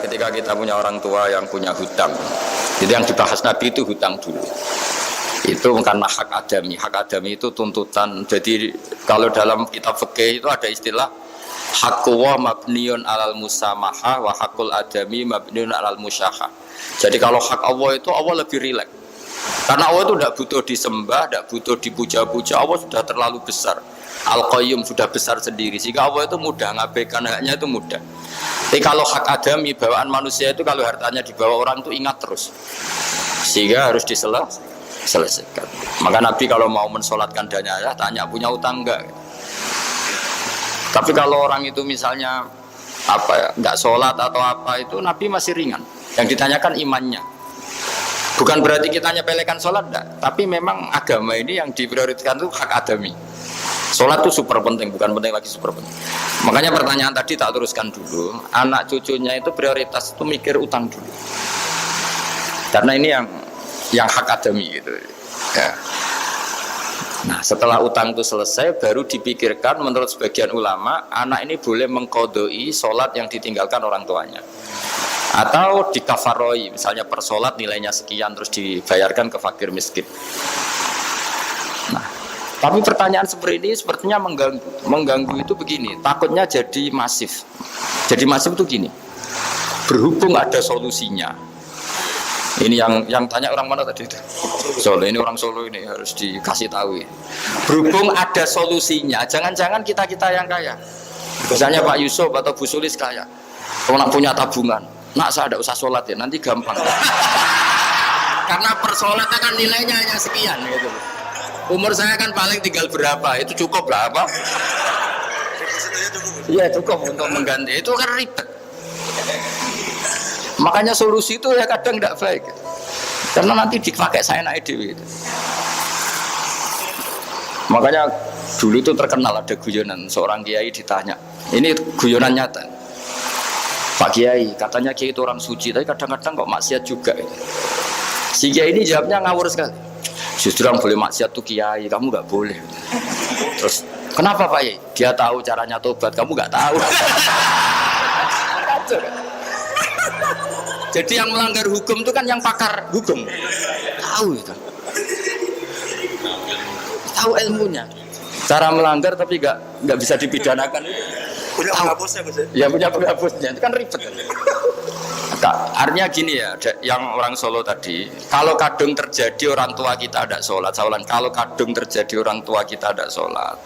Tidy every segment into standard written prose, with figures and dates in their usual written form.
ketika kita punya orang tua yang punya hutang, itu yang dibahas Nabi itu hutang dulu. Itu karena hak adami. Hak adami itu tuntutan. Jadi kalau dalam kitab fikih itu ada istilah haqqu wa mabniun alal musamaha wa haqqul adami mabniun alal musyahah. Jadi kalau hak Allah itu Allah lebih rileks. Karena Allah itu tidak butuh disembah, tidak butuh dipuja-puja. Allah sudah terlalu besar. Al-Qayyum sudah besar sendiri. Sehingga Allah itu mudah ngabaikan haknya itu mudah. Tapi kalau hak adami bawaan manusia itu kalau hartanya dibawa orang itu ingat terus. Sehingga harus diselesaikan. Maka Nabi kalau mau mensolatkan jenazah tanya punya utang enggak. Tapi kalau orang itu misalnya enggak sholat atau apa itu Nabi masih ringan. Yang ditanyakan imannya. Bukan berarti kita nyepelekan sholat enggak. Tapi memang agama ini yang diprioritaskan itu hak adami. Sholat itu super penting, bukan penting lagi super penting. Makanya pertanyaan tadi tak teruskan dulu. Anak cucunya itu prioritas itu mikir utang dulu. Karena ini yang hak adami gitu. Ya. Nah setelah utang itu selesai baru dipikirkan menurut sebagian ulama anak ini boleh mengkodoi sholat yang ditinggalkan orang tuanya atau dikafaroi misalnya per sholat nilainya sekian terus dibayarkan ke fakir miskin. Nah tapi pertanyaan seperti ini sepertinya mengganggu itu begini, takutnya jadi masif. Jadi masif itu gini, berhubung ada solusinya. Ini yang tanya orang mana tadi itu? Solo, ini orang Solo ini harus dikasih tahu. Berhubung ada solusinya, jangan-jangan kita yang kaya. Misalnya Pak Yusuf atau Bu Sulis kaya, kalau nak punya tabungan, nak saya ada usah sholat ya, nanti gampang. Karena per sholat kan nilainya hanya sekian gitu. Umur saya kan paling tinggal berapa, itu cukup berapa? Iya cukup untuk mengganti, itu kan ribet. Makanya solusi itu ya kadang tidak baik. Karena nanti dipakai saya naik dewi. Makanya dulu itu terkenal ada guyonan seorang kiai ditanya. Ini guyonan nyata. Pak Kiai, katanya Kiai itu orang suci, tapi kadang-kadang kok maksiat juga. Si Kiai ini jawabnya ngawur sekali. Justru yang boleh maksiat tuh Kiai, kamu nggak boleh. Terus kenapa Pak Kiai? Dia tahu caranya tobat, kamu nggak tahu. Jadi yang melanggar hukum itu kan yang pakar hukum, tahu itu, tahu ilmunya. Cara melanggar tapi nggak bisa dipidanakan. Punya penghapusnya Gus ya? Ya punya penghapusnya, itu kan ribet. Artinya gini ya, yang orang Solo tadi, kalau kadung terjadi orang tua kita ada sholat, kalau kadung terjadi orang tua kita ada sholat,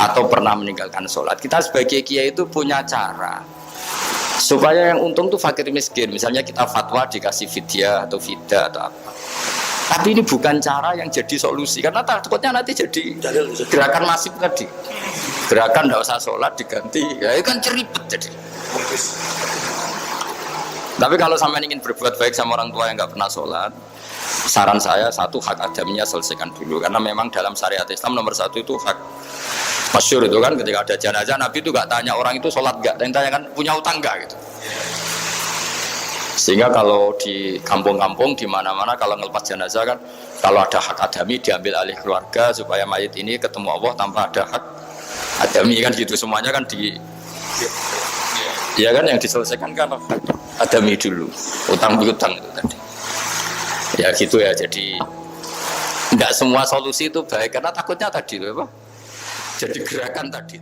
atau pernah meninggalkan sholat, kita sebagai kiai itu punya cara supaya yang untung tuh fakir miskin. Misalnya kita fatwa dikasih fidyah atau fidah atau apa. Tapi ini bukan cara yang jadi solusi, karena takutnya nanti jadi gerakan masif tadi. Gerakan tidak usah sholat diganti, ya itu kan ceribet jadi. Tapi kalau sampai ingin berbuat baik sama orang tua yang nggak pernah sholat, saran saya satu hak adaminya selesaikan dulu, karena memang dalam syariat Islam nomor satu itu hak masyhur itu kan ketika ada jenazah Nabi itu nggak tanya orang itu sholat nggak, yang tanya kan punya utang nggak gitu. Sehingga kalau di kampung-kampung di mana-mana kalau ngelepas jenazah kan kalau ada hak adami diambil alih keluarga supaya mayit ini ketemu Allah tanpa ada hak adami kan gitu, semuanya kan ya kan yang diselesaikan kan adami dulu, utang piutang itu tadi. Ya gitu ya, jadi tidak semua solusi itu baik karena takutnya tadi apa? Jadi gerakan tadi.